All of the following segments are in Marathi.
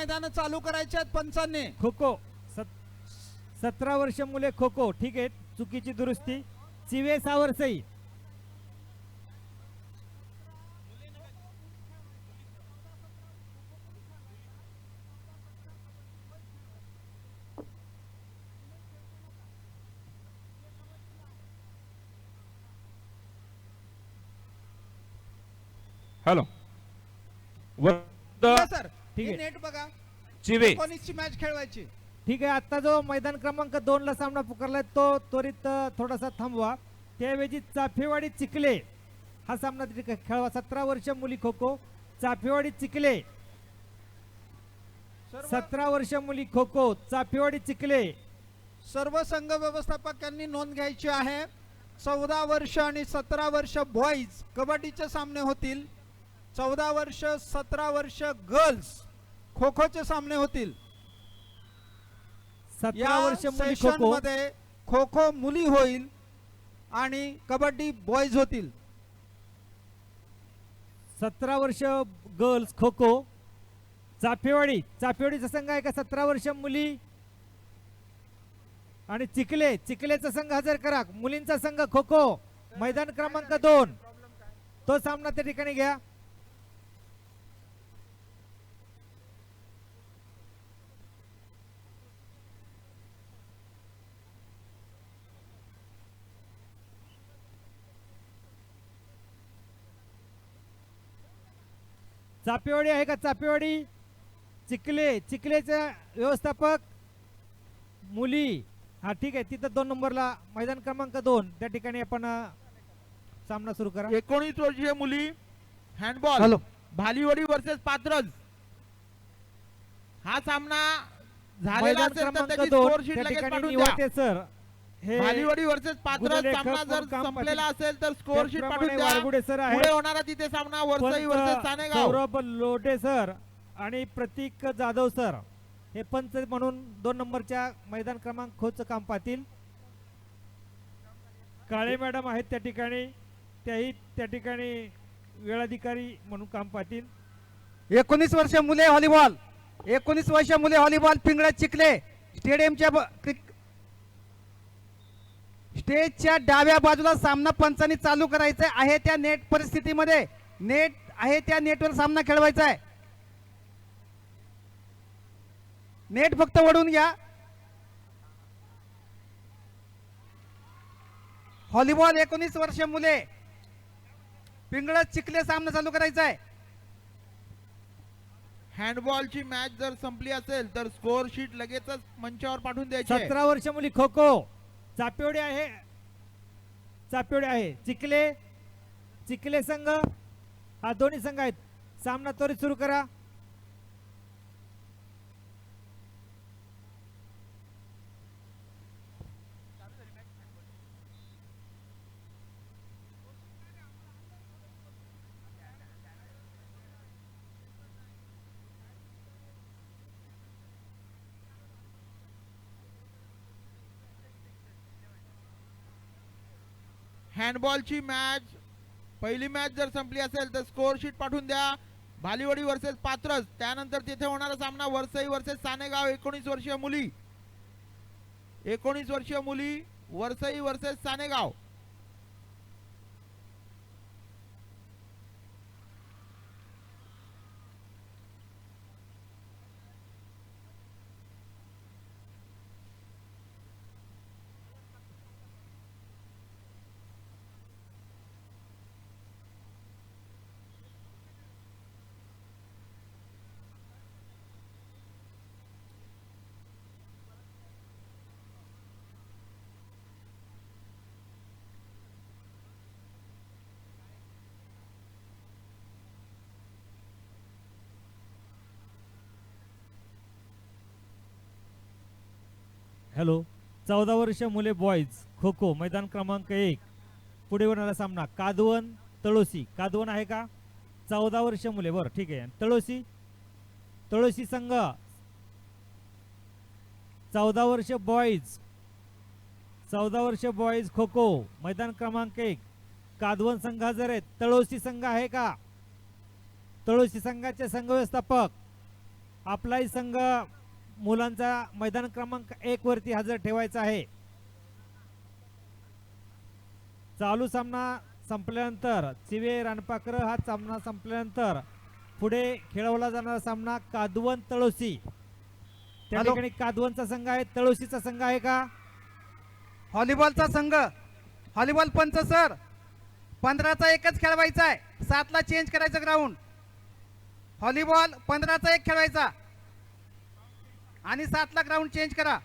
मैदान चालू करायचे आहेत पंचांनी. खो खो 17 वर्ष मुले खो खो. ठीक आहे, चुकीची दुरुस्ती. चिवे सावरसई. हॅलो सर ठीक आहे. नेट बघा. चिवे 19ची मॅच खेळवायची. ठीक आहे, आता जो मैदान क्रमांक 2 ला सामना पुकारलाय तो त्वरित थोडासा थांबवा. त्याऐवजी चाफेवाडी चिखले हा सामना खेळवा. 17 वर्ष मुली खो खो चाफेवाडी चिखले. 17 वर्ष मुली खो खो चाफेवाडी चिखले. सर्व संघ व्यवस्थापकांनी नोंद घ्यायची आहे. 14 वर्ष आणि 17 वर्ष बॉईज कबड्डीचे सामने होतील. 14 वर्ष 17 वर्ष गर्ल्स खो खोचे सामने होतील. 17 वर्ष मुली खो सेशन खो. मध्ये खो खो मुली होईल आणि कबड्डी बॉईज होतील. 17 वर्ष गर्ल्स खो खो चाफेवाडी. चाफेवाडीचा संघ आहे का? 17 वर्ष मुली आणि चिखले. चिखलेचा संघ हजर करा. मुलींचा संघ खो खो मैदान क्रमांक 2 तो सामना त्या ठिकाणी घ्या. चापेवाडी आहे का? चापेवाडी चिखले. चिखलेचे व्यवस्थापक मुली. हा ठीक आहे, तिथं 2 नंबरला मैदान क्रमांक 2 त्या ठिकाणी आपण सामना सुरू करा. 19 वर्षीय मुली हँडबॉल भालीवडी वर्सेस पात्रज. हा सामना झालेला मैदान असेल तर क्रमांक त्याची 2 स्कोर शीट त्या लगेच ठिकाणी पाठवून द्या. निवाते सर हे भालीवडी वर्सेस पात्रज गुणलेखक सामना जर काम संपलेला पाटील. असेल तर स्कोर शीट त्याचप्रमाणे पाठवून द्या. वारगुडे सर आहे. पुढे होणारा तिथे सामना वरसई वर्सेस सानेगाव. सौरभ लोटे सर आणि प्रतीक जाधव सर हे पंच म्हणून 2 नंबरच्या मैदान क्रमांक खोच काम पाहतील. काळे मॅडम आहेत त्या ठिकाणी, त्याही त्या ठिकाणी वेळाधिकारी म्हणून काम पाहतील. 19 वर्ष मुले व्हॉलीबॉल. 19 वर्ष मुले व्हॉलीबॉल पिंगळा चिखले स्टेडियमच्या स्टेजच्या डाव्या बाजूला सामना पंचांनी चालू करायचा आहे. त्या नेट परिस्थितीमध्ये नेट आहे त्या नेटवर सामना खेळवायचा आहे. नेट फक्त वळून घ्या. व्हॉलीबॉल 19 वर्ष मुले पिंगळत चिखले सामना चालू करायचा आहे. हँडबॉलची मॅच जर संपली असेल तर स्कोर शीट लगेचच मंचावर पाठवून द्यायची. 17 वर्ष मुली खो खो चापेवडे आहे. चापेवडे आहे चिखले. चिखले संघ हा दोन्ही संघ आहेत. सामना त्वरित सुरू करा. हँडबॉलची मॅच पहिली मॅच जर संपली असेल तर स्कोर शीट पाठवून द्या. भालीवडी वर्सेस पात्रज. त्यानंतर तिथे होणारा सामना वरसई वर्सेस सानेगाव. 19 वर्षीय मुली 19 वर्षीय मुली वरसई वर्सेस सानेगाव. हॅलो. 14 वर्ष मुले बॉईज खो खो मैदान क्रमांक 1 पुढे होणारा सामना कादवण तळोसी. कादवण आहे का? 14 वर्ष मुले. बरं ठीक आहे. तळोसी. तळोसी संघ 14 वर्ष बॉईज. 14 वर्ष बॉईज खो खो मैदान क्रमांक 1 कादवण संघ हजर आहेत. तळोसी संघ आहे का? तळोसी संघाचे संघ व्यवस्थापक आपलाही संघ मुलांचा मैदान क्रमांक 1 वरती हजर ठेवायचा आहे. चालू सामना संपल्यानंतर चिवे रणपाकर हा सामना संपल्यानंतर पुढे खेळवला जाणारा सामना कादवण तळोसी. त्या हॅलो. ठिकाणी कादवणचा संघ आहे, तळोसीचा संघ आहे का? व्हॉलीबॉलचा संघ, व्हॉलीबॉल पंच सर, 15चा एकच खेळवायचा आहे, 7ला चेंज करायचं ग्राउंड. व्हॉलीबॉल 15चा एक खेळवायचा आणि 7ला ग्राउंड चेंज करा.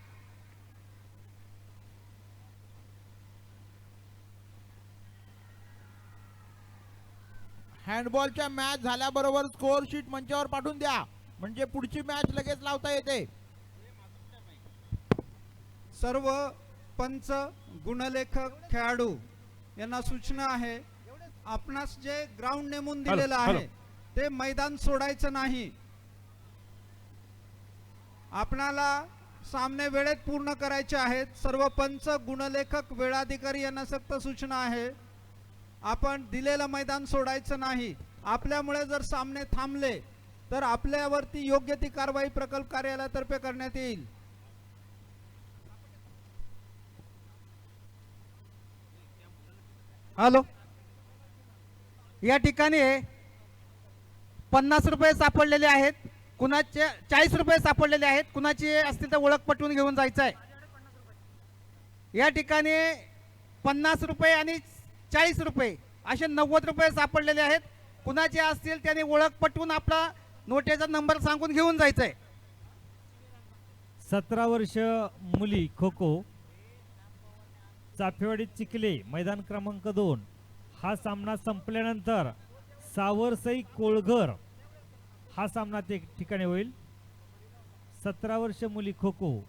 हँडबॉलच्या मॅच झाल्याबरोबर स्कोअर शीट मंचावर पाठवून द्या, म्हणजे पुढची मॅच लगेच लावता येते. सर्व पंच, गुणलेखक, खेळाडू यांना सूचना आहे, आपणास जे ग्राउंड नेमून दिलेलं आहे ते मैदान सोडायचं नाही. आपणाला सामने वेळेत पूर्ण करायचे आहेत. सर्व पंच, गुणलेखक, वेळाधिकारी यांना सक्त सूचना आहे, आपण दिलेलं मैदान सोडायचं नाही. आपल्यामुळे जर सामने थांबले तर आपल्यावरती योग्य ती कारवाई प्रकल्प कार्यालयातर्फे करण्यात येईल. हॅलो, या ठिकाणी 50 रुपये सापडलेले आहेत, कुणाचे 40 रुपये सापडलेले आहेत, कुणाचे असतील तर ओळख पटवून घेऊन जायचं आहे. या ठिकाणी 50 रुपये आणि 40 रुपये असे 90 रुपये सापडलेले आहेत. कुणाचे असतील त्याने ओळख पटवून आपला नोटेचा नंबर सांगून घेऊन जायचं आहे. 17 वर्ष मुली खो खो चाफेवाडी चिखले मैदान क्रमांक 2 हा सामना संपल्यानंतर सावरसई कोळघर हा सामना ते ठिकाणी होईल. 17 वर्ष मुली खो खो.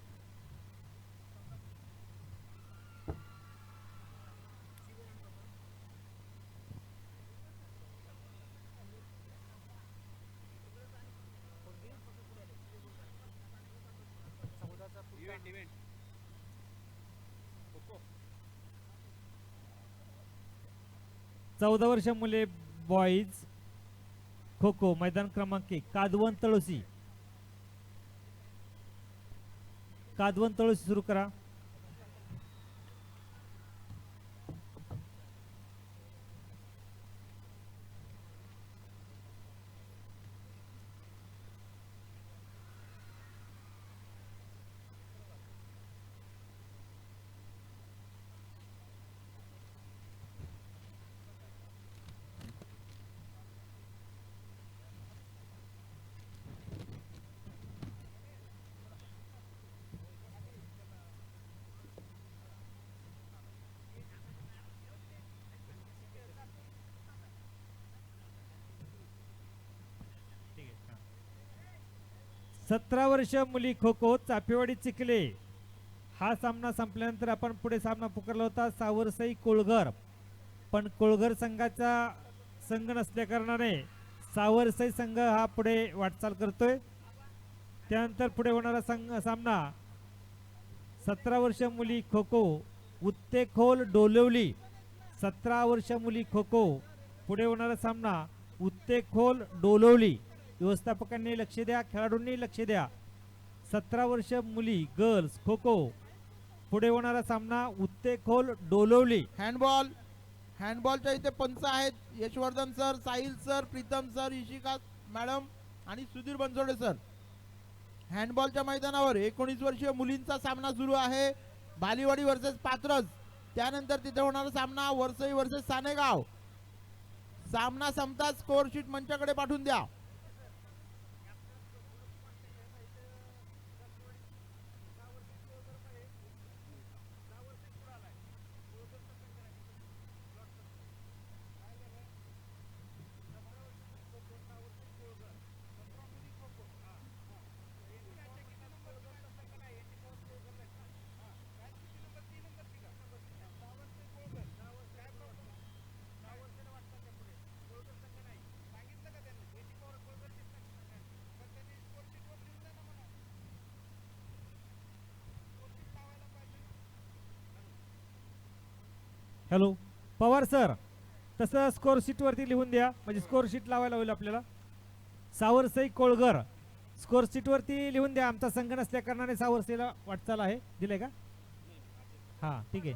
चौदा वर्ष मुले बॉईज खो खो मैदान क्रमांक 1 कादवण तळोसी. कादवण तळोसी सुरू करा. सतरा वर्ष मुली खो खो चाफेवाडी चिखले हा सामना संपल्यानंतर आपण पुढे सामना पुकारला होता सावरसई कोळघर, पण कोळघर संघाचा संघ नसल्या कारणाने सावरसई संघ हा पुढे वाटचाल करतोय. त्यानंतर पुढे होणारा सामना 17 वर्ष मुली खो खो उत्तेखोल डोलवली. 17 वर्ष मुली खो खो पुढे होणारा सामना उत्तेखोल डोलवली. व्यवस्थापकांनी लक्ष द्या, खेळाडूंनी लक्ष द्या. 17 वर्ष मुली गर्ल्स खो खो पुढे होणारा सामना उत्तेखोल डोलवली. हँडबॉल, हँडबॉलच्या इथे पंच आहेत Yashvardhan sir, Sahil sir, Pritam sir, Ishika madam आणि सुधीर बनसोडे सर. हँडबॉलच्या मैदानावर 19 वर्षीय मुलींचा सामना सुरू आहे, भालीवाडी वर्सेस पात्रज. त्यानंतर तिथे होणारा सामना वरसई वर्सेस सानेगाव. सामना संपताच स्कोअर शीट मंचाकडे पाठवून द्या. हॅलो पवार सर, तसं स्कोअर शीट वरती लिहून द्या, म्हणजे स्कोअर शीट लावायला होईल आपल्याला. सावरसई कोळघर स्कोर शीट वरती लिहून द्या. आमचा संघ नसल्या कारणाने 6 वर्षाला वाटचाल आहे. दिले का? हा ठीक आहे.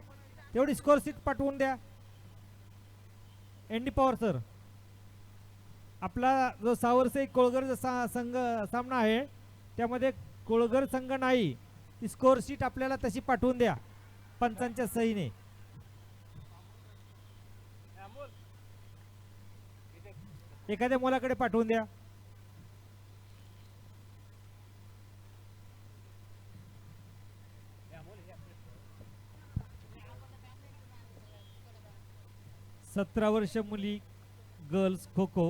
तेवढी स्कोर शीट पाठवून द्या. एनडी पवार सर, आपला जो 6 वर्षे कोळगर संघ सामना आहे त्यामध्ये कोळगर संघ नाही, ती स्कोर शीट आपल्याला तशी पाठवून द्या पंचांच्या सहीने. एखाद्या मुलाकडे पाठवून द्या. सतरा वर्ष मुली गर्ल्स खो खो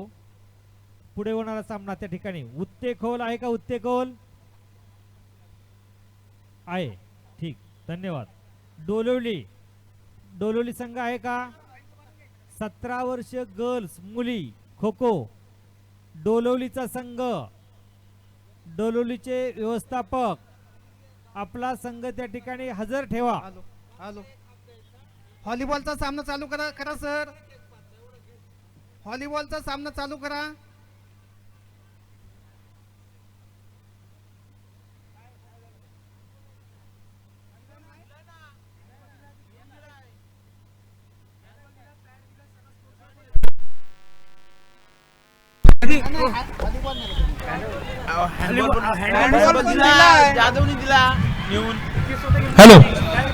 पुढे होणारा सामना त्या ठिकाणी उत्ते खोल आहे का? उत्ते खोल आहे. ठीक, धन्यवाद. डोलोली, डोलोली संघ आहे का? 17 वर्ष गर्ल्स मुली खो खो डोलोलीचा संघ, डोलोलीचे व्यवस्थापक, आपला संघ त्या ठिकाणी हजर ठेवा. हॅलो हॅलो, व्हॉलीबॉलचा सामना चालू करा करा सर. व्हॉलीबॉलचा सामना चालू करा. हॅलो,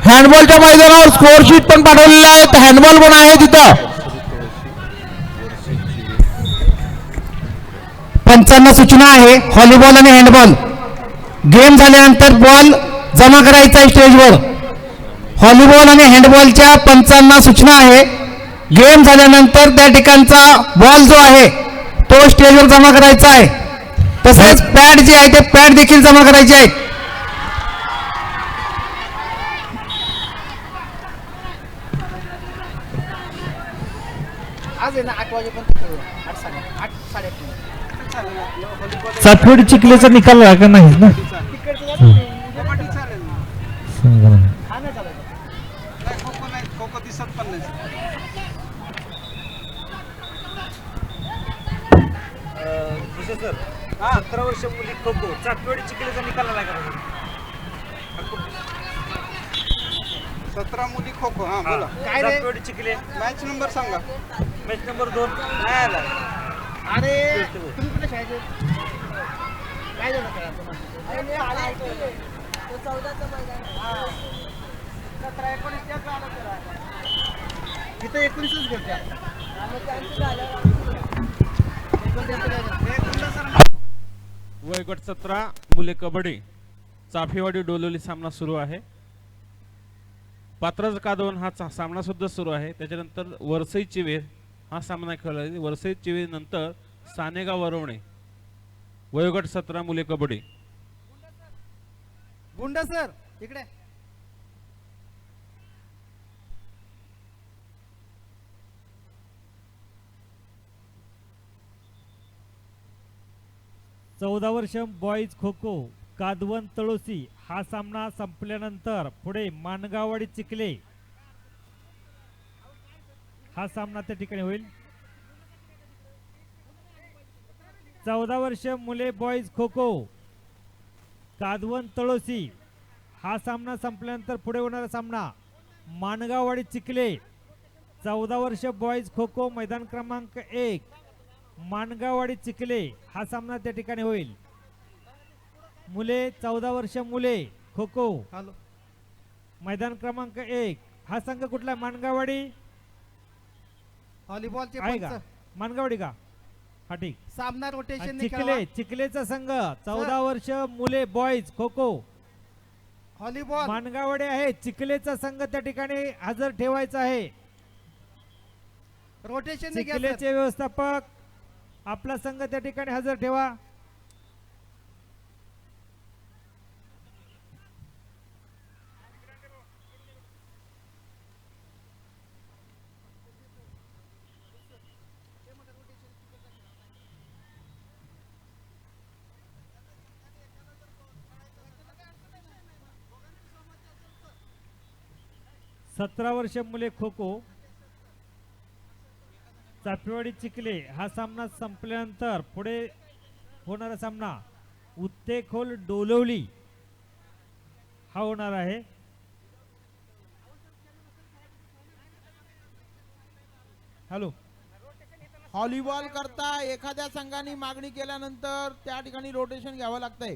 हँडबॉलच्या मैदानावर स्कोर शीट पण पाठवलेले आहेत. हँडबॉल पण आहे तिथं. पंचांना सूचना आहे, व्हॉलीबॉल आणि हँडबॉल गेम झाल्यानंतर बॉल जमा करायचा आहे स्टेजवर. व्हॉलीबॉल आणि हँडबॉलच्या पंचांना सूचना आहे, गेम झाल्यानंतर त्या ठिकाणचा बॉल जो आहे तो स्टेजवर जमा करायचा आहे. तसेच पॅड जे आहे ते पॅड देखील जमा करायचे आहेत. आज आहे ना 8 वाजेपर्यंत 8 साडे 8 सातवडी चिखलेचा निकाल का नाही ना? सर 17 वर्ष मुली खो खो सातवडी चिखलेचा निकाल आला का? 17 मुली खो खो. हा बोला. काय रे? सातवडी चिखले मॅच नंबर सांगा. मॅच नंबर 2 नाही आला. अरे तुम्ही कुठे शाळेचे काय झालं काय तिथं 19च घेतल्या. वयोगट 17 मुले कबड्डी चाफेवाडी डोलोली सामना सुरू आहे. पात्रज कादवण हा सामना सुद्धा सुरू आहे. त्याच्यानंतर वरसई चिवेर हा सामना खेळला आहे. वरसई चिवेर नंतर सानेगाव वरवणे. वयोगट 17 मुले कबड्डी. गुंडा सर इकडे. चौदा वर्ष बॉईज खो खो कादवण तळोसी हा सामना संपल्यानंतर पुढे मानगाववाडी चिखले हा सामना त्या ठिकाणी होईल. 14 वर्ष मुले बॉईज खो खो कादवण तळोसी हा सामना संपल्यानंतर पुढे होणारा सामना मानगाववाडी चिखले. 14 वर्ष बॉईज खो खो मैदान क्रमांक 1 मानगाववाडी चिखले हा सामना त्या ठिकाणी होईल. मुले 14 वर्ष मुले खो खो हॅलो मैदान क्रमांक 1 हा संघ कुठला? मानगाववाडी व्हॉलीबॉलचे आहे का? पंच मानगाववाडी का? हा ठीक. सामना रोटेशन चिखले चिखलेचा संघ 14 वर्ष मुले बॉईज खो खो व्हॉलीबॉल मानगाववाडी आहे. चिखलेचा संघ त्या ठिकाणी हजर ठेवायचा आहे. रोटेशन चिखलेचे व्यवस्थापक आपला संघ त्या ठिकाणी हजर ठेवा. सतरा वर्ष मुले खो खो चाफेवाडी चिखले हा सामना संपल्यानंतर पुढे होणारा सामना उत्तेखोल डोलवली हा होणार आहे. हॅलो, व्हॉलीबॉल करता एखाद्या संघाने मागणी केल्यानंतर त्या ठिकाणी रोटेशन घ्यावं लागतंय.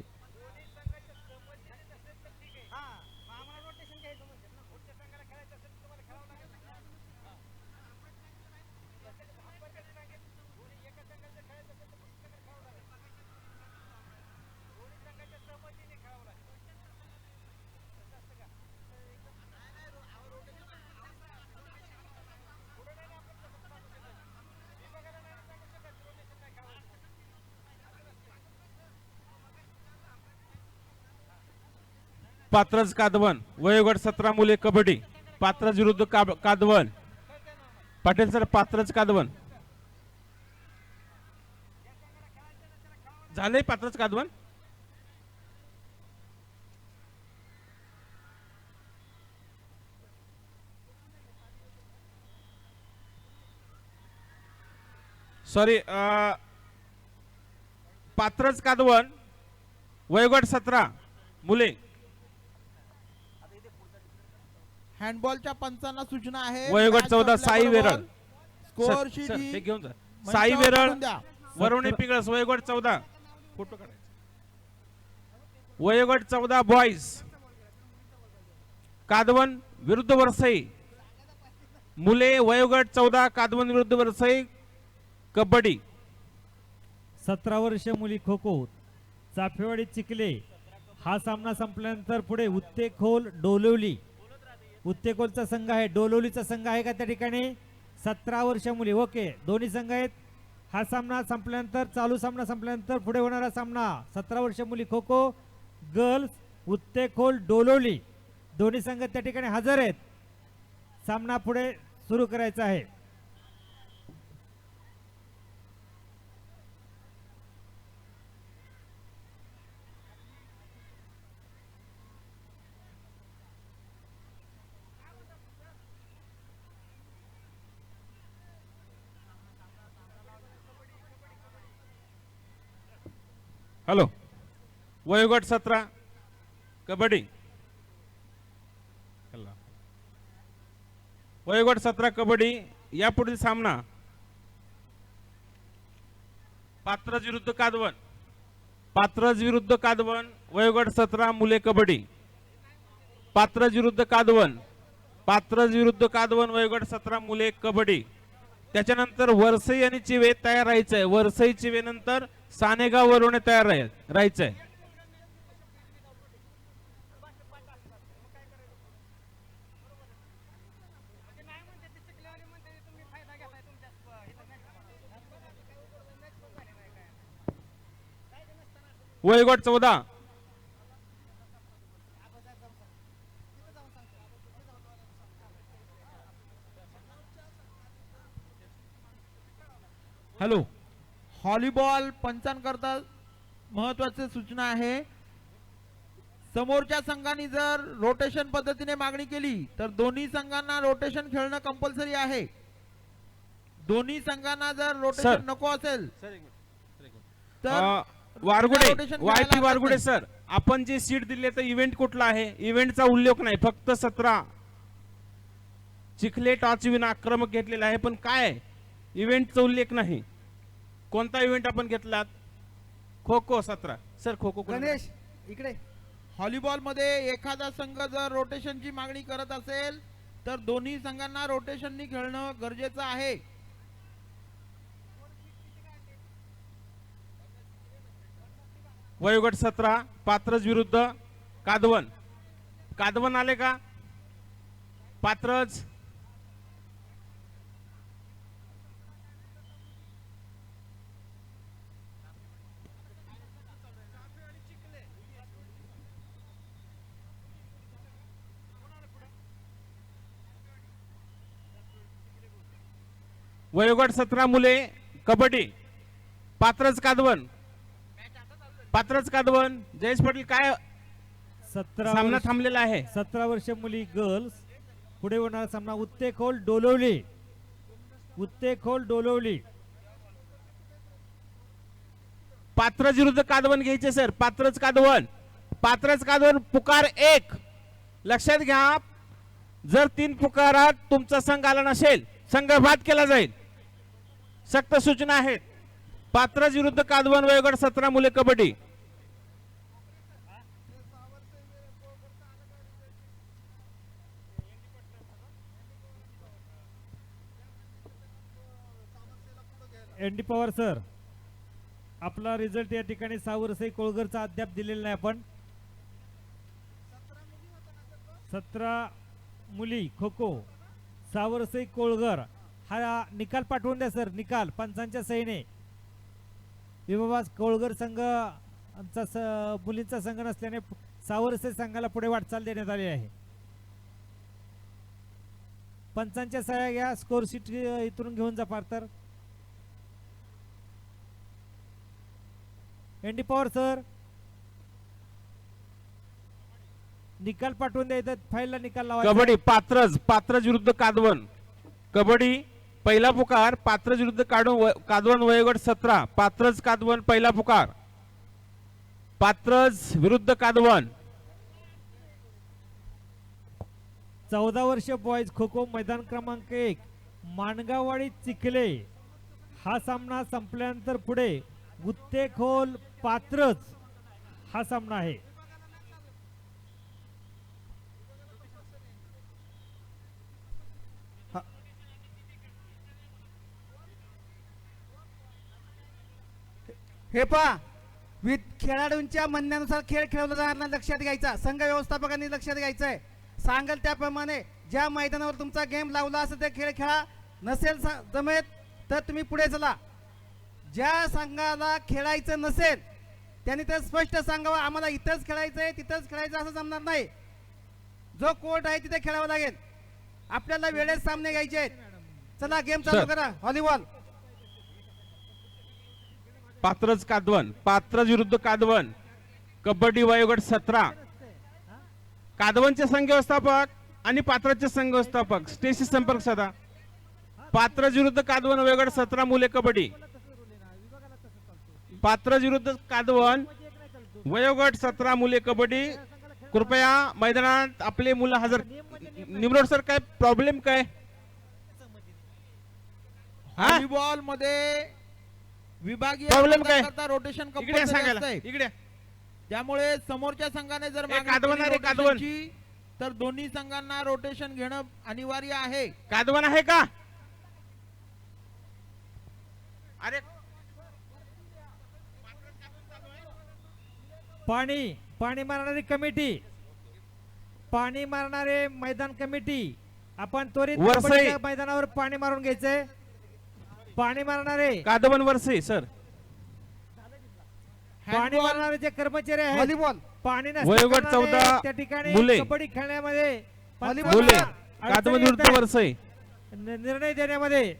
पात्रज कादवण वयोगट 17 मुले कबड्डी. पात्रज विरुद्ध कादवण. पाटील सर, पात्रज कादवण झाले. पात्रज कादवण सॉरी, पात्रज कादवण वयोगट 17 मुले. हँडबॉलच्या पंचांना सूचना आहे. वयोगट 14 साई वेरळ. स्कोअर सर, शीट सर, ही हे घेऊन जा. मंचावर साई वेरळ काढून द्या. वरुणे पिंगळस वयोगट 14. फोटो काढायचा. वयोगट 14 बॉईज. कादवण विरुद्ध वरसई मुले. वयोगट 14 कादवण विरुद्ध वरसई कबड्डी. 17 वर्ष मुली खो खो चाफेवाडी चिखले हा सामना संपल्यानंतर पुढे उत्तेखोल डोलवली. उत्तेखोलचा संघ आहे, डोलवलीचा संघ आहे का त्या ठिकाणी? 17 वर्ष मुली. ओके, दोन्ही संघ आहेत. हा सामना संपल्यानंतर, चालू सामना संपल्यानंतर पुढे होणारा सामना 17 वर्ष मुली खो खो गर्ल्स उत्तेखोल डोलवली. दोन्ही संघ त्या ठिकाणी हजर आहेत. सामना पुढे सुरू करायचा आहे. हॅलो, वयोगट 17 कबड्डी. वयोगट 17 कबड्डी. यापुढील सामना पात्रज विरुद्ध कादवण. पात्रज विरुद्ध कादवण वयोगट 17 मुले कबड्डी. पात्रज विरुद्ध कादवण. पात्रज विरुद्ध कादवण वयोगट 17 मुले कबड्डी. त्याच्यानंतर वरसई आणि चिवे तयार राहायचंय. वरसई चिवे नंतर सानेगाव वरुणे तयार राहायचंय. वयोगट 14 हॅलो, व्हॉलीबॉल पंचांकरता महत्वाची सूचना आहे. समोरच्या संघाने जर रोटेशन पद्धतीने मागणी केली तर दोन्ही संघांना रोटेशन खेळणं कंपल्सरी आहे. दोन्ही संघांना जर सर. रोटेशन नको असेल तर वारगुडे rotation वाय खेळायला पी वारगुडे हरकत सर, आपण जे सीट दिले तर इव्हेंट कुठला आहे? इव्हेंटचा उल्लेख नाही, फक्त 17 चिखले टॉच विन आक्रमक घेतलेला आहे, पण काय इव्हेंटचा उल्लेख नाही. कोणता इव्हेंट आपण घेतलात? खो खो 17 सर. खो खो गणेश इकडे. व्हॉलीबॉल मध्ये एखादा संघ जर रोटेशनची मागणी करत असेल तर दोन्ही संघांना रोटेशननी खेळणं गरजेचं आहे. वयोगट 17 पात्रज विरुद्ध कादवण. कादवण आले का? पात्रज. वयोगट 17 मुले कबड्डी. पात्रज कादवण. पात्रज कादवण. जयेश पाटील, काय 17 सामना वर्ष- थांबलेला आहे? 17 वर्ष मुली गर्ल्स पुढे होणारा सामना उत्तेखोल डोलवली. उत्तेखोल डोलवली. पात्रज विरुद्ध कादवण घ्यायचे सर. पात्रज कादवण पुकार 1. लक्षात घ्या, जर 3 पुकारात तुमचा संघ आला नसेल, संघ बाद केला जाईल. सक्त सूचना आहेत. पात्रज विरुद्ध कादवण वयोगट 17 मुले कबड्डी. एनडी पवार सर, आपला रिझल्ट या ठिकाणी सावरसई कोळगरचा अद्याप दिलेला नाही आपण. 17 मुली खो खो सावरसई कोळगर हा निकाल पाठवून द्या सर. निकाल पंचांच्या सहीने. बाबा कोळगर संघ आमचा मुलींचा संघ नसल्याने सावरसई संघाला पुढे वाटचाल देण्यात आली आहे. पंचांच्या सह्या घ्या. स्कोर शीट इथून घेऊन जा पार्तर. एनडी पवार सर, निकाल पाठवून द्यायचा. फाईलला निकाल लावायचा. कबड्डी पात्रज विरुद्ध कादवण. कबड्डी पहिला पुकार पात्रज विरुद्ध कादवण वयोगट 17. पात्रज कादवण पहिला पुकार. पात्रज विरुद्ध कादवण. 14 वर्ष बॉयज खो खो मैदान क्रमांक 1 माणगाववाडी चिखले. हा सामना संपल्यानंतर पुढे गुत्तेखोल पात्रज हा सामना आहे. हे पहा, खेळाडूंच्या म्हणण्यानुसार खेळ खेळवला जाणार नाही, लक्षात घ्यायचा. संघ व्यवस्थापकांनी लक्षात घ्यायचं आहे. सांगाल त्याप्रमाणे ज्या मैदानावर तुमचा गेम लावला असेल ते खेळ खेळा. नसेल जमेत तर तुम्ही पुढे चला. ज्या संघाला खेळायचं नसेल त्यांनी तर स्पष्ट सांगावं, आम्हाला इथंच खेळायचंय तिथंच खेळायचं असं जमणार नाही. जो कोर्ट आहे तिथे खेळावं लागेल. आपल्याला वेळेत सामने घ्यायचे आहेत. चला गेम चालू करा. व्हॉलीबॉल. पात्रज कादवण. पात्रज विरुद्ध कादवण. कबड्डी वयोगट 17. कादवणचे संघ व्यवस्थापक आणि पात्रजचे संघ व्यवस्थापक स्टेजशी संपर्क साधा. पात्रज विरुद्ध कादवण वयोगट 17 मुले कबड्डी. पात्रज विरुद्ध कादवण वयोगट 17 मुले कबड्डी. कृपया मैदानात आपले मुलं हजर. निमरोड सर, काय प्रॉब्लेम काय? व्हॉलीबॉल मध्ये विभागीय प्रॉब्लेम काय? रोटेशन इकडे कंपल्सरी सांगायला. असते. इकडे त्यामुळे समोरच्या संघाने जर मागणी कादवण केली आहे रे, कादवण. रोटेशनची, तर दोन्ही संघांना रोटेशन घेणं अनिवार्य आहे. कादवण आहे का? अरे पाणी मारणारी कमिटी, पाणी मारणारे मैदान कमिटी, आपण त्वरित वरसई. कबड्डीच्या मैदानावर पाणी मारून घ्यायचंय. पाणी मारणारे कादवण वर्षे सर. पाणी हँडबॉल, मारणारे जे कर्मचारी आहेत, व्हॉलीबॉल. पाणी वयोगट नसताना 14 त्या ठिकाणी मुले. कबड्डी खेळण्यामध्ये व्हॉलीबॉल. मुले अडचणी कादवण येत विरुद्ध आहेत. वर्षे. निर्णय देण्यामध्ये,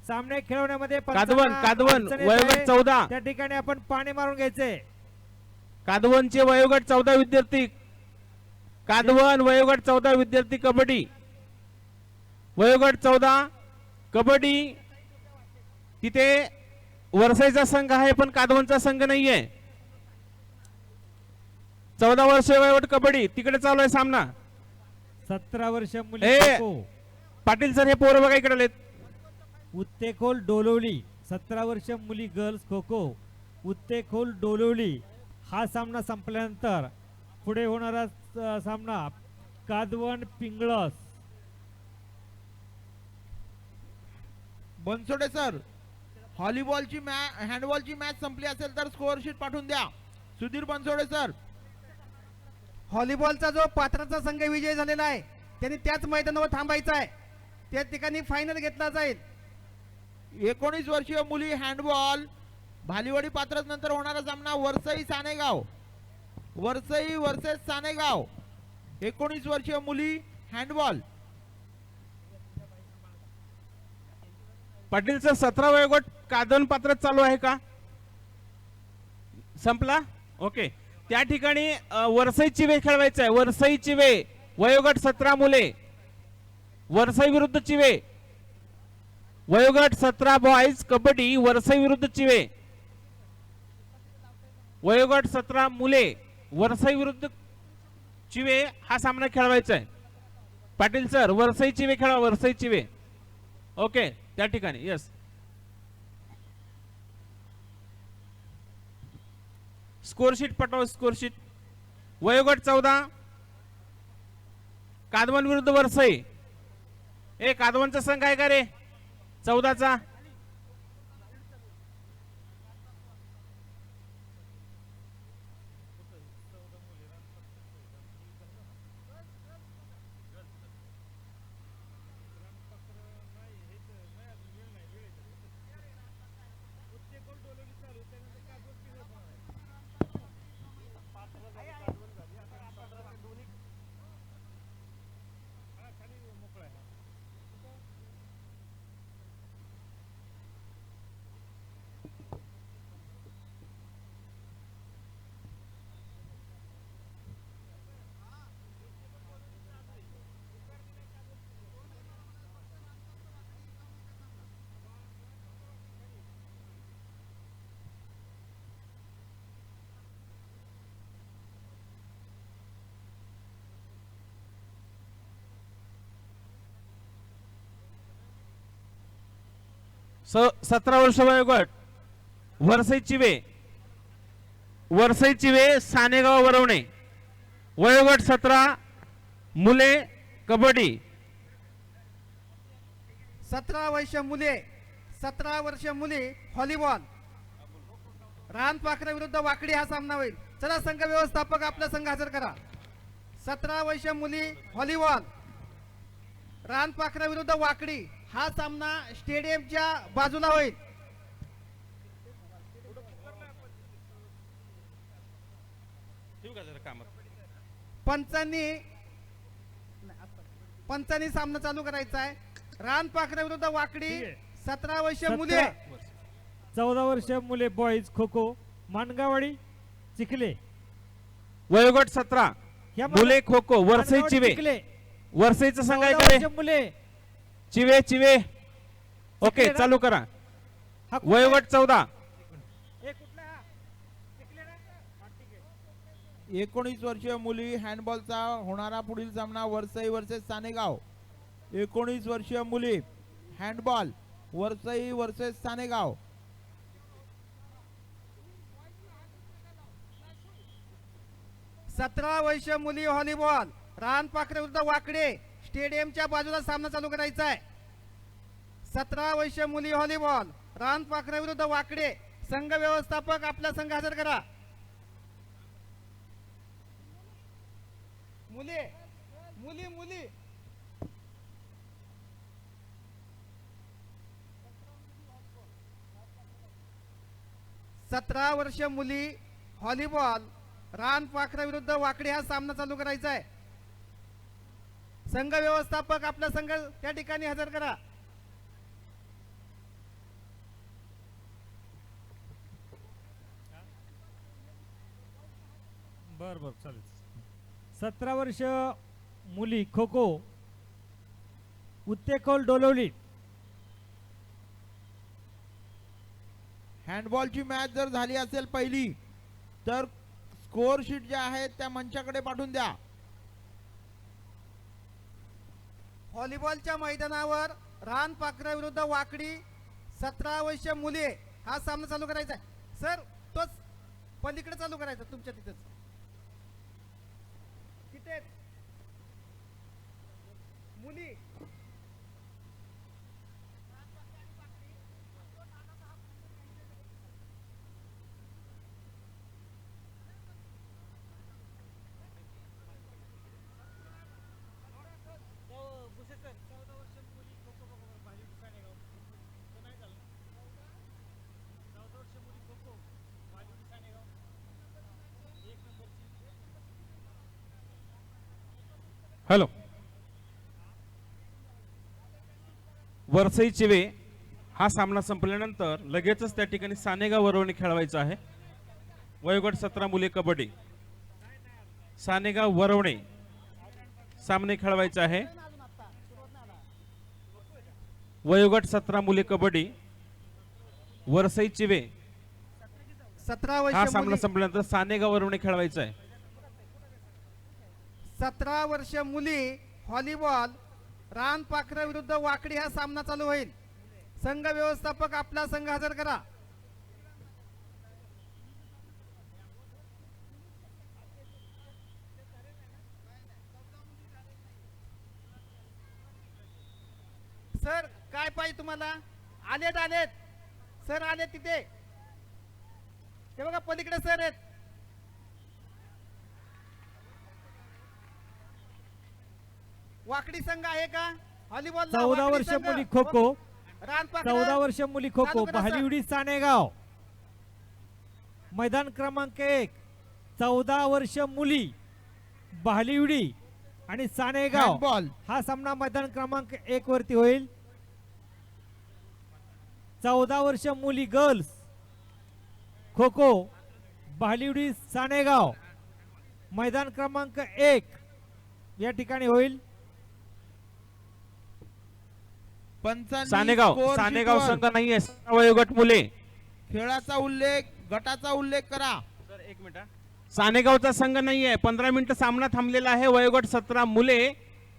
सामने खेळवण्यामध्ये कादवण अडचण येत वयोगट आहे. 14. त्या ठिकाणी आपण पाणी मारून घ्यायचंय. कादवणचे वयोगट 14 विद्यार्थी. कादवण वयोगट 14 विद्यार्थी कबड्डी. वयोगट 14 कबड्डी. तिथे वर्षाचा संघ आहे पण कादवणचा संघ नाहीये. 14 वर्ष वयोगट कबड्डी. तिकडे चालू आहे सामना. 17 वर्ष मुली ए! खो खो. पाटील सर, हे पोरं बघा इकडे आलेत. उत्तेखोल डोलवली. 17 वर्ष मुली गर्ल्स खो खो. उत्तेखोल डोलवली हा सामना संपल्यानंतर पुढे होणारा सामना कादवण पिंगळस. बनसोडे सर, व्हॉलीबॉलची हँडबॉलची मॅच संपली असेल तर स्कोअर शीट पाठवून द्या. सुधीर बनसोडे सर. व्हॉलीबॉलचा जो पात्राचा संघ विजय झालेला आहे त्यांनी त्याच मैदानावर थांबायचा आहे. त्या ठिकाणी फायनल घेतला जाईल. 19 वर्षीय मुली हँडबॉल भालीवाडी पात्रज नंतर होणारा सामना वरसई सानेगाव. वरसई वर्सेस सानेगाव. 19 वर्षीय मुली हँडबॉल. पाटील सर, 17 वयोगट कादवण पात्र चालू आहे का? संपला. ओके. त्या ठिकाणी वरसई चिवे खेळवायचं आहे. वरसई चिवे वयोगट 17 मुले. वरसई विरुद्ध चिवे. वयोगट 17 बॉयज कबड्डी. वरसई विरुद्ध चिवे. वयोगट 17 मुले वरसाई विरुद्ध चिवे हा सामना खेळवायचा आहे. पाटील सर वरसाई चिवे खेळा, वरसाई चिवे. ओके त्या ठिकाणी यस. स्कोरशीट पटवा, स्कोरशीट. वयोगट 14 कादवण विरुद्ध वरसाई. कादवणचा संघ आहे का रे 14चा? स 17 वर्ष वयोगट वरसाई चिवे, वरसाई चिवे सानेगाव वरवणे. वयोगट 17 मुले कबड्डी. 17 वर्ष मुले, 17 वर्ष मुली व्हॉलीबॉल. रानपाखरा विरुद्ध वाकडी हा सामना होईल. चला संघ व्यवस्थापक आपला संघ हजर करा. 17 वर्ष मुली व्हॉलीबॉल, रानपाखरा विरुद्ध वाकडी हा सामना स्टेडियमच्या बाजूला होईल. पंचांनी सामना चालू करायचा आहे. रानपाखरा विरुद्ध वाकडी. 17 वर्ष मुले, 14 वर्ष मुले बॉईज खो खो मानगावाडी चिखले. वयोगट 17 मुले खो खो वरसाई चिवे. चिखले. वरसाईचा संघ आहे 14 का रे? वर्ष मुले चिवे चिवे. ओके चिखले ना? चालू करा. हा कुठला वयोगट 14 आहे? कुठला हा? चिखले ना? हा, ठीक आहे. 19 वर्षीय मुली हँडबॉलचा होणारा पुढील सामना वरसाई वर्सेस सानेगाव. 19 वर्षीय मुली हँडबॉल वरसाई वर्सेस सानेगाव. 17 वर्ष मुली व्हॉलीबॉल, रानपाखरा विरुद्ध वाकडे स्टेडियमच्या बाजूला सामना चालू करायचा आहे. 17 वर्ष मुली व्हॉलीबॉल, रानपाखरा विरुद्ध वाकडे. संघ व्यवस्थापक आपला संघ हजर करा. मुली मुली मुली 17 वर्ष मुली व्हॉलीबॉल, रानपाखरा विरुद्ध वाकडे हा सामना चालू करायचा आहे. संघ व्यवस्थापक आपला संघ त्या ठिकाणी हजर करा. बर बर चालेल. 17 वर्ष मुली खो खो उत्तेकौल डोलवली. हँडबॉलची मॅच जर झाली असेल पहिली तर स्कोर शीट ज्या आहेत त्या मंचाकडे पाठवून द्या. व्हॉलीबॉलच्या मैदानावर रानपाखरा विरुद्ध वाकडी 17 वर्ष मुली हा सामना चालू करायचा आहे. सर तोच पलीकडे चालू करायचा तुमच्या तिथेच. तिथे मुली हॅलो. वरसाई चिवे हा सामना संपल्यानंतर लगेचच त्या ठिकाणी सानेगाव वरवणे खेळवायचा आहे. वयोगट 17 मुले कबड्डी. सानेगाव वरवणे सामने खेळवायचे आहे. वयोगट 17 मुले कबड्डी. वरसाई चिवे 17 हा वर्ष सामना मुली संपल्यानंतर सानेगाव वरवणे खेळवायचा आहे. 17 वर्ष मुली व्हॉलीबॉल रानपाखरा विरुद्ध वाकडी हा सामना चालू होईल. संघ व्यवस्थापक आपला संघ हजर करा. सर काय पाहिजे तुम्हाला? आलेत आलेत सर, आलेत तिथे. ते बघा पलीकडे सर आहेत. वाकडी संघ आहे का? व्हॉलीबॉल 14 वर्ष मुली खो खो, 14 वर्ष मुली खो खो, चालू करा, सर. भालीवडी सानेगाव. मैदान क्रमांक 1, 14 वर्ष मुली भालीवडी आणि सानेगाव हँडबॉल हा सामना मैदान क्रमांक 1 वरती होईल. 14 वर्ष मुली गर्ल्स खो खो भालीवडी सानेगाव मैदान क्रमांक 1 या ठिकाणी होईल. पंचांनी सानेगाव score सानेगाव sheet वर संघ नाहीये. वयोगट मुले. खेळाचा उल्लेख, गटाचा उल्लेख करा. सर एक मिनिट. सानेगावचा संघ नाहीये. 15 मिनिटं सामना थांबलेला आहे. वयोगट 17 मुले.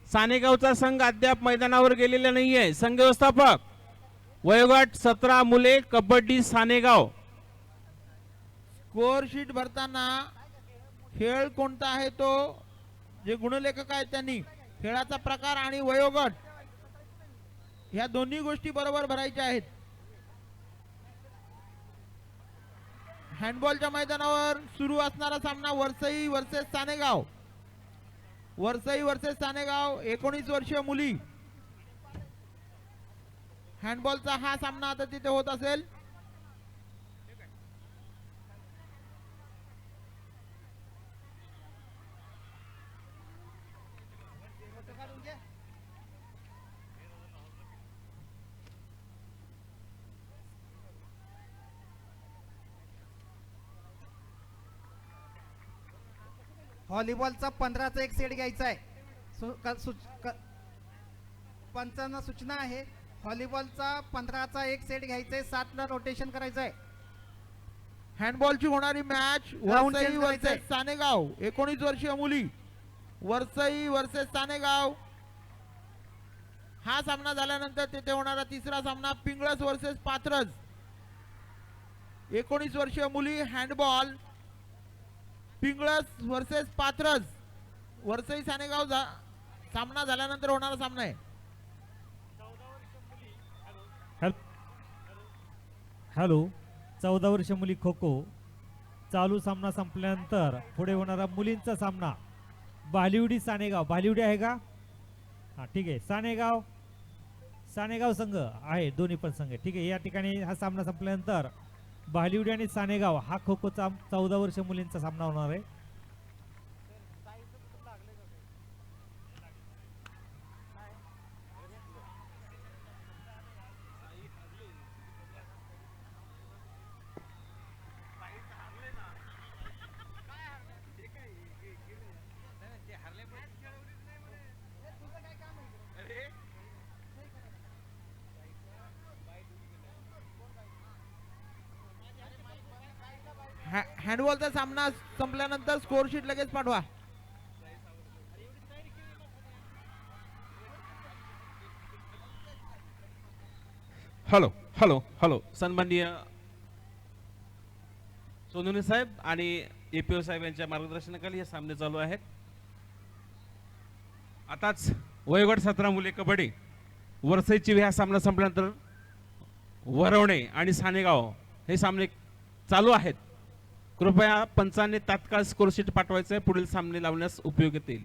सानेगावचा संघ अद्याप मैदानावर गेलेला नाहीये. संघ व्यवस्थापक वयोगट 17 मुले कबड्डी सानेगाव. स्कोर शीट भरताना खेळ कोणता आहे तो जे गुणलेखक आहेत त्यांनी खेळाचा प्रकार आणि वयोगट ह्या दोन्ही गोष्टी बरोबर भरायच्या आहेत. हँडबॉलच्या मैदानावर सुरू असणारा सामना वरसई वर्सेस सानेगाव. वरसई वर्सेस सानेगाव 19 वर्षीय मुली. हँडबॉलचा हा सामना आता तिथे होत असेल. व्हॉलीबॉलचा 15चा एक सेट घ्यायचा आहे. पंचांना सूचना आहे. व्हॉलीबॉलचा 15चा एक सेट घ्यायचा आहे. 7ला रोटेशन करायचं आहे. हँडबॉलची होणारी मॅच Round वरसई change करायचंय. वर्सेस सानेगाव 19 वर्षीय मुली. वरसई वर्सेस सानेगाव हा सामना झाल्यानंतर तिथे होणारा तिसरा सामना पिंगळस वर्सेस पात्रज. 19 वर्षीय मुली हँडबॉल. पिंगळस वर्सेस पात्रज. वरसई सानेगाव सामना झाल्यानंतर होणारा सामना आहे. हॅलो 14 वर्ष मुली खो खो चालू सामना संपल्यानंतर पुढे होणारा मुलींचा सामना भालीवडी सानेगाव. भालीवडी आहे का? हा ठीक आहे. सानेगाव सानेगाव संघ आहे. दोन्ही पण संघ ठीक आहे. या ठिकाणी हा सामना संपल्यानंतर भालीवडी आणि सानेगाव हा खो खोचा 14 वर्ष मुलींचा सामना होणार आहे. हँडबॉलचा सामना संपल्यानंतर स्कोर शीट लगेच पाठवा. हॅलो हॅलो हॅलो सन्माननीय सोनवणे साहेब आणि एपीओ साहेब यांच्या मार्गदर्शनाखाली हे सामने चालू आहेत. आताच वयोगट 17 मुले कबड्डी वरसईची हा सामना संपल्यानंतर वरवणे आणि सानेगाव हे सामने चालू आहेत. कृपया पंचांनी तात्काळ स्कोर शीट पाठवायचं आहे. पुढील सामने लावण्यास उपयोग येतील.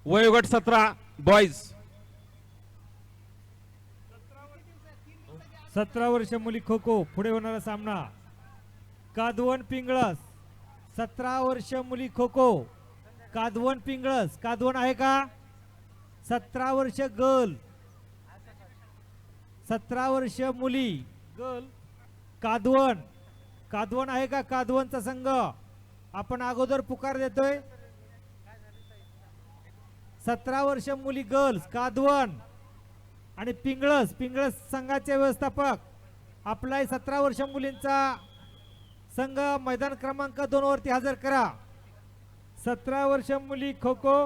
वयोगट 17 बॉयज 17 वर्ष मुली खो खो पुढे होणारा सामना कादवण पिंगळस. 17 वर्ष मुली खो खो कादवण पिंगळस. कादवण आहे का? 17 वर्ष गर्ल 17 वर्ष मुली गर्ल कादवण. कादवण आहे का? कादवणचा संघ आपण अगोदर पुकार देतोय. 17 वर्ष मुली गर्ल्स कादवण आणि पिंगळस. पिंगळस संघाचे व्यवस्थापक आपला 17 वर्ष मुलींचा संघ मैदान क्रमांक 2 वरती हजर करा. 17 वर्ष मुली खो खो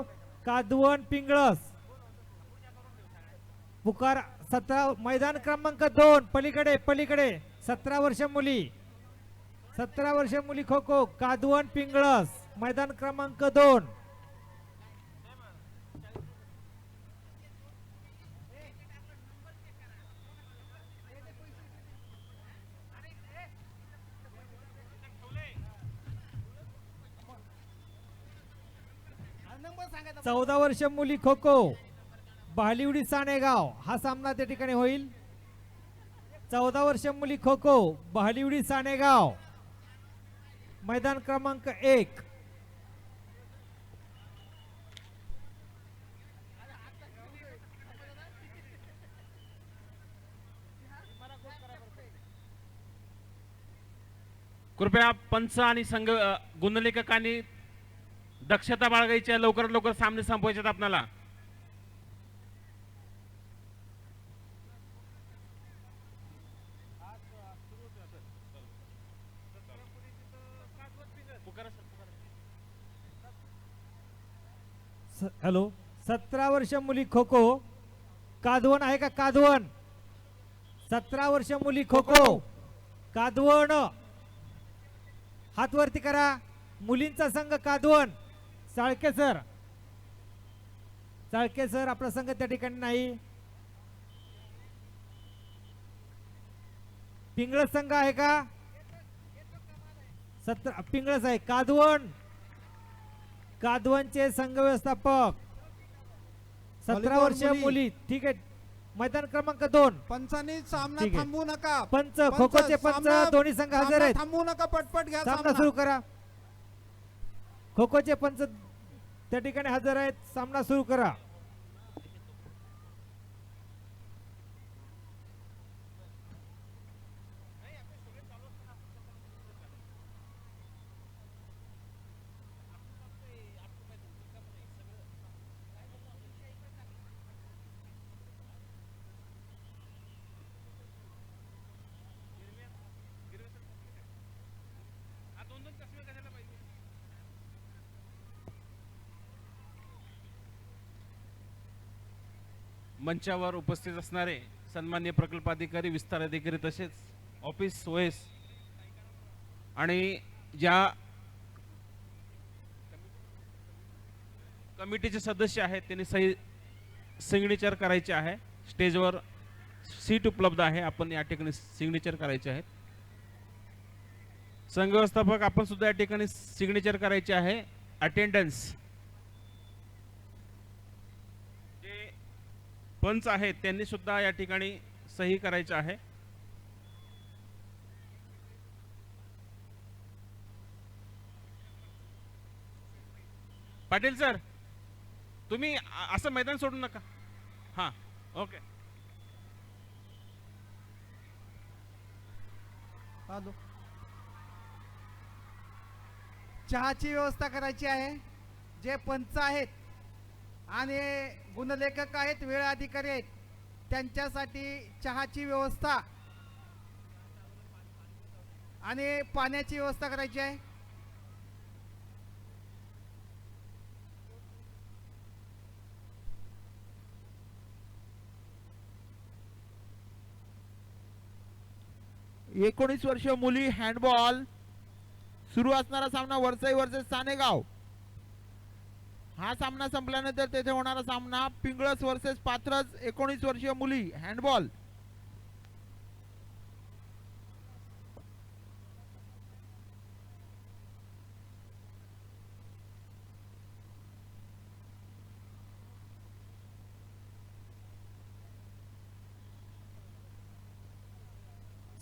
कादवण पिंगळस. पुकार 17 मैदान क्रमांक 2 पलीकडे पलीकडे 17 वर्ष मुली. 17 वर्ष मुली खो खो कादवण पिंगळस मैदान क्रमांक 2. नंबर सांगा. 14 वर्ष मुली खो खो बहालिवडी सानेगाव. हा सामना त्या ठिकाणी होईल. 14 वर्ष मुली खो खो बहालिवडी सानेगाव मैदान क्रमांक 1. कृपया पंच आणि संघ गुणलेखकांनी दक्षता बाळगायची आहे. लवकरात लवकर सामने संपवायचे आहेत आपल्याला. हॅलो. 17 वर्ष मुली खो खो कादवण आहे का? कादवण. 17 वर्ष मुली खो खो कादवण. हात वरती करा. मुलींचा संघ कादवण. चाळके सर. चाळके सर आपला संघ त्या ठिकाणी नाही. पिंगळस संघ आहे का? 17 पिंगळस आहे. कादवण. कादवणचे संघ व्यवस्थापक 17 वर्ष मुली. मुली. ठीक आहे. मैदान क्रमांक 2. पंचांनी सामना ठीक आहे. थांबवू नका. पंच खो खोचे पंच सामना- दोन्ही संघ हजर सामना आहेत. थांबवू नका. पटपट घ्या सामना सामना. सुरू करा. खो खोचे पंच त्या ठिकाणी हजर आहेत. सामना सुरू करा. मंचावर उपस्थित असणारे सन्मान्य प्रकल्प अधिकारी, विस्तार अधिकारी तसेच ऑफिस ओएस आणि ज्या कमिटीचे सदस्य आहेत त्यांनी सही सिग्नेचर करायचे आहे. स्टेजवर सीट उपलब्ध आहे. आपण या ठिकाणी सिग्नेचर करायचे आहेत. संघ व्यवस्थापक आपण सुद्धा या ठिकाणी सिग्नेचर करायचे आहे. अटेंडन्स जे पंच आहेत त्यांनी सुद्धा या ठिकाणी सही करायचे आहे. पाटील सर तुम्ही असं मैदान सोडू नका. हा ओके. हॅलो. चहाची व्यवस्था करायची आहे. जे पंच आहेत आणि गुणलेखक आहेत, वेळ अधिकारी आहेत, त्यांच्यासाठी चहाची व्यवस्था आणि पाण्याची व्यवस्था करायची आहे. एकोणीस वर्षीय मुली हँडबॉल सुरू असणारा सामना वरसाई वर्सेस सानेगाव. हा सामना संपल्यानंतर तेथे होणारा सामना पिंगळस वर्सेस पात्रज 19 वर्षीय मुली हँडबॉल.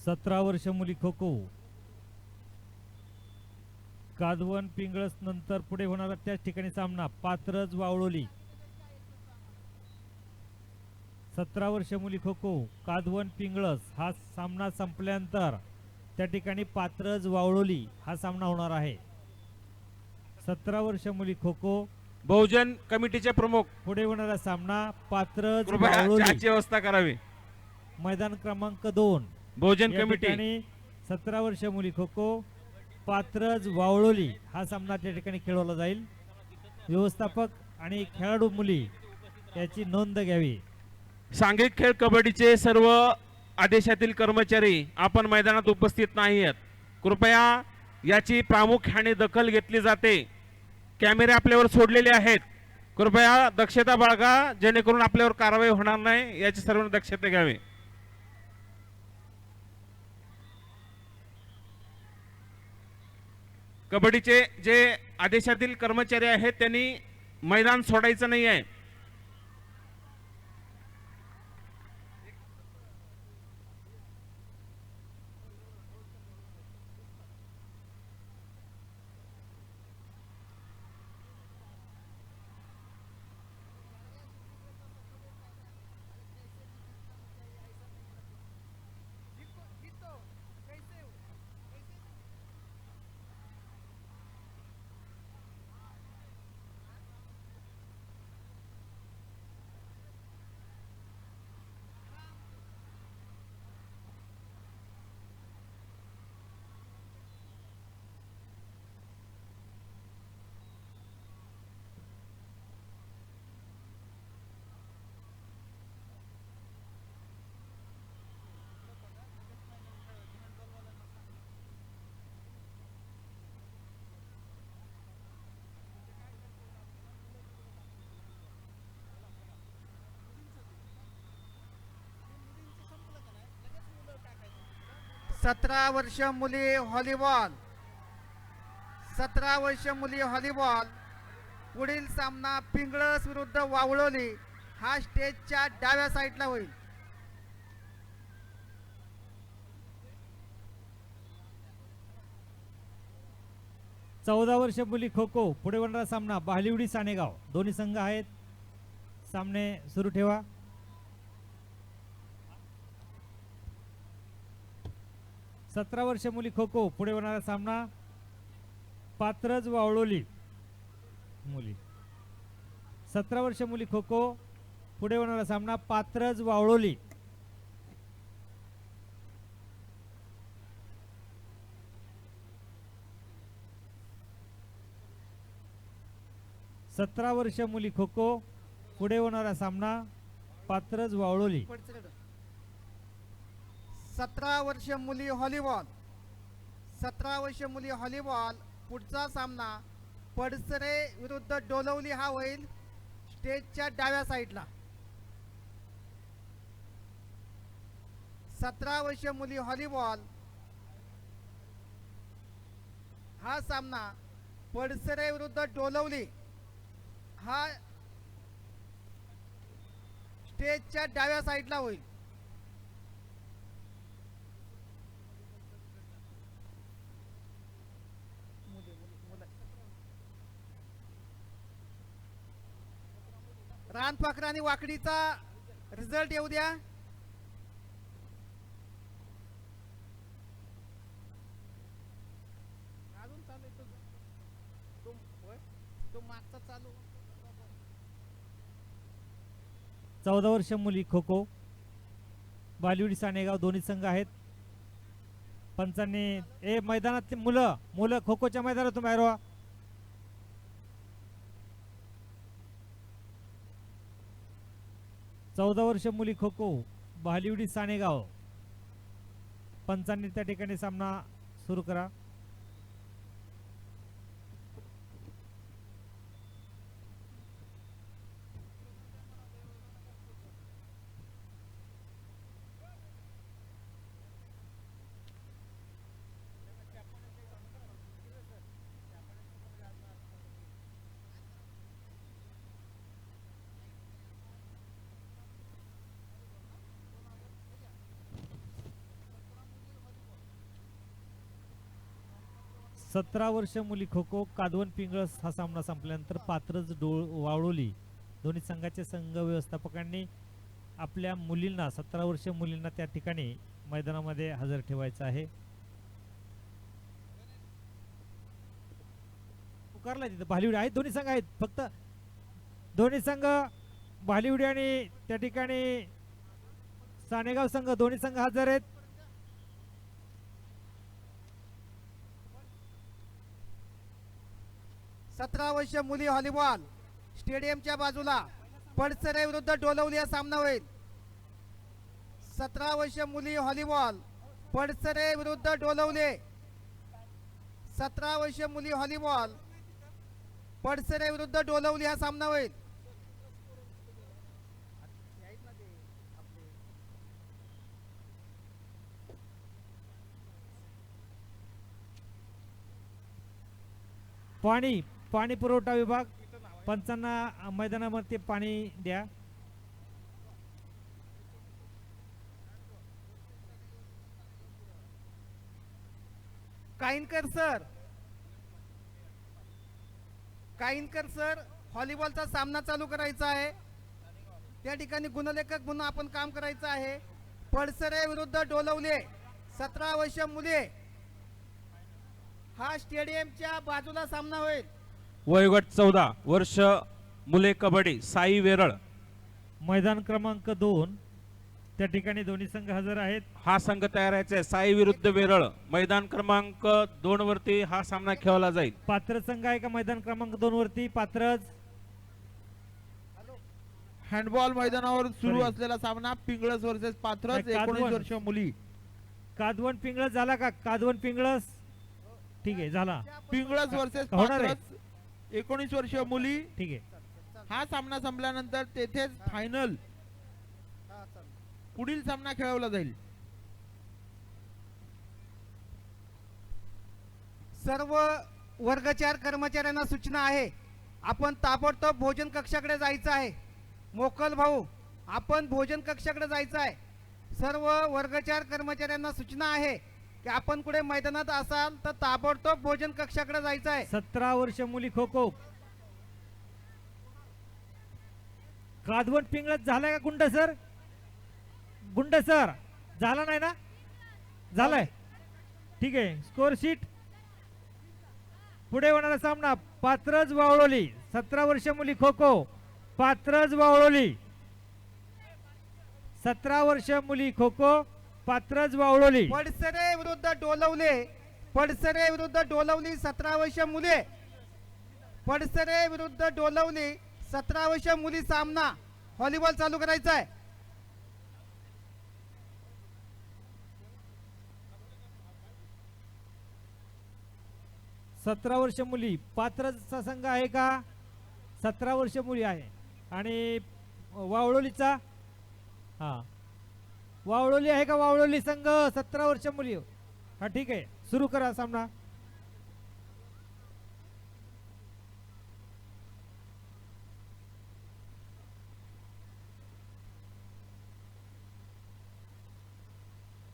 सतरा वर्ष मुली खो खो कादवण पिंगळस. नंतर पुढे होणारा त्याच ठिकाणी सामना पात्रज वावळोली. 17 वर्ष मुली खो खो कादवण पिंगळस हा सामना संपल्यानंतर त्या ठिकाणी पात्रज वावळोली हा सामना होणार आहे. 17 वर्ष मुली खो खो बहुजन कमिटीचे प्रमुख पुढे होणारा सामना पात्रज कृपया वावळोली चहाची व्यवस्था करावी. मैदान क्रमांक 2 बहुजन या कमिटी ठिकाणी 17 वर्ष मुली खो खो पात्रज वावळोली हा सामना त्या ठिकाणी खेळवला जाईल. व्यवस्थापक आणि खेळाडू मुली याची नोंद घ्यावी. सांघिक खेळ कबड्डीचे सर्व आदेशातील कर्मचारी आपण मैदानात उपस्थित नाही आहेत. कृपया याची प्रामुख्याने दखल घेतली जाते. कॅमेरे आपल्यावर सोडलेले आहेत. कृपया दक्षता बाळगा जेणेकरून आपल्यावर कारवाई होणार नाही याची सर्वांनी दक्षता घ्यावी. कबड्डीचे जे आदेशातील कर्मचारी आहेत त्यांनी मैदान सोडायचं नाही आहे. सतरा वर्ष मुली व्हॉलीबॉल 17 वर्ष मुली व्हॉलीबॉल पुढील सामना पिंगळस विरुद्ध वावळोली हा स्टेजच्या डाव्या साईडला होईल. चौदा वर्ष मुली खो खो पुढे होणारा सामना बालिवडी सानेगाव दोन्ही संघ आहेत. सामने सुरू ठेवा. 17 वर्ष मुली खो खो पुढे होणारा सामना पात्रज वावळोली मुली. 17 वर्ष मुली खो खो पुढे होणारा सामना पात्रज वावळोली. सतरा वर्ष मुली खो खो पुढे होणारा सामना पात्रज वावळोली. 17 वर्ष मुली व्हॉलीबॉल 17 वर्ष मुली व्हॉलीबॉल पुढचा सामना पडसरे विरुद्ध डोलवली हा होईल स्टेजच्या डाव्या साईडला. 17 वर्ष मुली व्हॉलीबॉल हा सामना पडसरे विरुद्ध डोलवली हा स्टेजच्या डाव्या साईडला होईल. रानपाखरा आणि वाकडीचा रिझल्ट येऊ द्या. अजून चालू आहे तो मागचा चालू. 14 वर्ष मुली खो खो बालिवडी सानेगाव दोन्ही संघ आहेत. पंचांनी मैदानातली मुलं खो खोच्या मैदानातून बाहेर व्हा. 14 वर्ष मुली खो खो बालिवडी सानेगाव पंचांनी त्या ठिकाणी सामना सुरू करा. सतरा वर्ष मुली खो खो कादवण पिंगळस हा सामना संपल्यानंतर पात्रज वावळोली दोन्ही संघाचे संघ व्यवस्थापकांनी आपल्या मुलींना 17 वर्ष मुलींना त्या ठिकाणी मैदानामध्ये हजर ठेवायचं आहे. पुकारलाय तिथं भालीवडी आहेत, दोन्ही संघ आहेत, फक्त दोन्ही संघ भालीवडी आणि त्या ठिकाणी सानेगाव संघ दोन्ही संघ हजर आहेत. सतरा वर्ष मुली व्हॉलीबॉल स्टेडियमच्या बाजूला पडसरे विरुद्ध डोलवली हा सामना होईल. 17 वर्ष मुली व्हॉलीबॉल पडसरे विरुद्ध डोलवले. 17 वर्ष मुली व्हॉलीबॉल पडसरे विरुद्ध डोलवली हा सामना होईल. पाणी पुरवठा विभाग पंचांना मैदानामध्ये पाणी द्या. काईनकर सर व्हॉलीबॉलचा सामना चालू करायचा आहे. त्या ठिकाणी गुणलेखक म्हणून आपण काम करायचं आहे. पडसरे विरुद्ध डोलवले 17 वर्ष मुले हा स्टेडियमच्या बाजूला सामना होईल. वयोगट 14 वर्ष मुले कबड्डी साई वेरळ. मैदान क्रमांक 2 त्या ठिकाणी दोन्ही संघ हजर आहेत. हा संघ तयार आहे साई विरुद्ध वेरळ. मैदान क्रमांक 2 वरती हा सामना खेळला जाईल. पात्र संघ आहे का मैदान क्रमांक 2 वरती? पात्रज हँडबॉल मैदानावर सुरू Sorry. असलेला सामना पिंगळस वर्सेस पात्रस. नाही, 19 कादवण. वर्ष मुली. कादवण पिंगळस झाला का? कादवण पिंगळस ठीक आहे झाला. पिंगळस वर्सेस होणार आहे. पात्रस 19 वर्ष मुली. ठीक आहे. हा सामना संपल्यानंतर तेथेच फायनल पुढील सामना खेळवला जाईल. सर्व वर्ग 4 कर्मचाऱ्यांना सूचना आहे, आपण ताबडतोब भोजन कक्षाकडे जायचं आहे. मोकल भाऊ, आपण भोजन कक्षाकडे जायचं आहे. सर्व वर्ग 4 कर्मचाऱ्यांना सूचना आहे की आपण कुठे मैदानात असाल तर ताबडतोब भोजन कक्षाकडे जायचं आहे. 17 वर्ष मुली खो खो. कादवण पिंगळस झालाय का? गुंड सर झाला नाही ना? झालाय. ठीक आहे. स्कोर शीट पुढे होणारा सामना पात्रज वावळोली 17 वर्ष मुली खो खो. पात्रज वावळोली 17 वर्ष मुली खो खो. पात्रज वावळोली. पडसरे विरुद्ध डोलवले. पडसरे विरुद्ध डोलवली 17 वर्ष मुले. पडसरे विरुद्ध डोलवली 17 वर्ष मुली सामना व्हॉलीबॉल चालू करायचा आहे. सतरा वर्ष मुली पात्रचा संघ आहे का? 17 वर्ष मुली आहे. आणि वावळोलीचा हा वावळोली आहे का? वावळोली संघ 17 वर्ष मुली. हा ठीक आहे. सुरू करा सामना.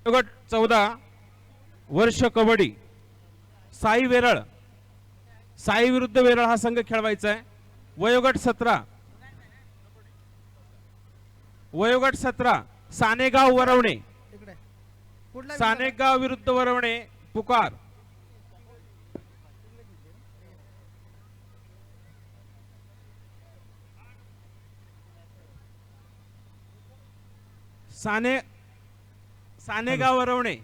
वयोगट 14 वर्ष कबड्डी साई वेरळ. साई विरुद्ध वेरळ हा संघ खेळवायचा आहे. वयोगट 17 सानेगाव वरवणे. इकडे कुठला सानेगाव विरुद्ध वरवणे पुकार. सानेगाव वरवणे.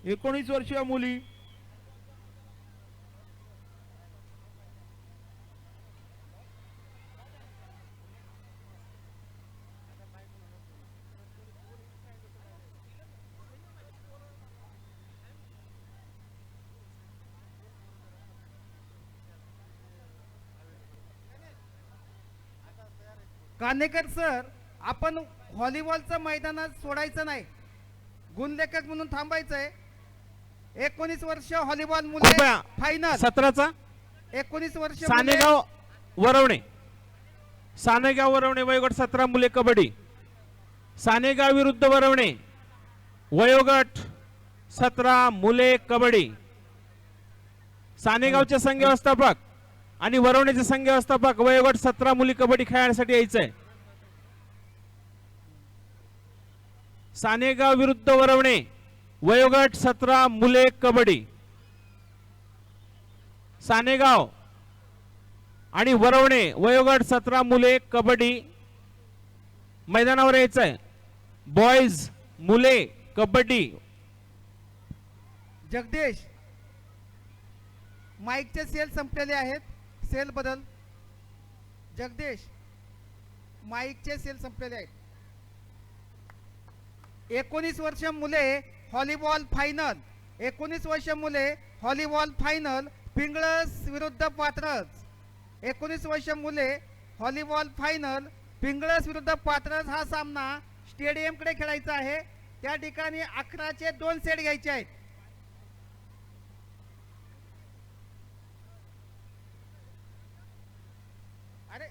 19 वर्षीय मुली. कानेकर सर, आपण व्हॉलीबॉलचं मैदानात सोडायचं नाही, गुणलेखक म्हणून थांबायचंय. 19 वर्ष व्हॉलीबॉल मुले कृपया फायनल. 17चा 19 वर्ष सानेगाव वरवणे. सानेगाव वरवणे वयोगट 17 मुले कबड्डी. सानेगाव विरुद्ध वरवणे वयोगट 17 मुले कबड्डी. सानेगावचे संघ व्यवस्थापक आणि वरवण्याचे संघ व्यवस्थापक वयोगट 17 मुली कबड्डी खेळण्यासाठी यायचंय. सानेगाव विरुद्ध वरवणे वयोगट 17 मुले कबड्डी. सानेगाव आणि वरवणे वयोगट 17 मुले कबड्डी मैदानावर यायचंय. बॉईज मुले कबड्डी. जगदीश माईकचे सेल संपलेले आहेत. सेल बदल. जगदीश माईकचे सेल संपलेले आहेत. 19 वर्ष मुले व्हॉलीबॉल फायनल. 19 वर्ष मुले व्हॉलीबॉल फायनल पिंगळस विरुद्ध पात्रज. 19 वर्ष मुले व्हॉलीबॉल फायनल पिंगळस विरुद्ध पात्रज. हा सामना स्टेडियमकडे खेळायचा आहे. त्या ठिकाणी 11चे 2 सेट घ्यायचे आहेत. अरे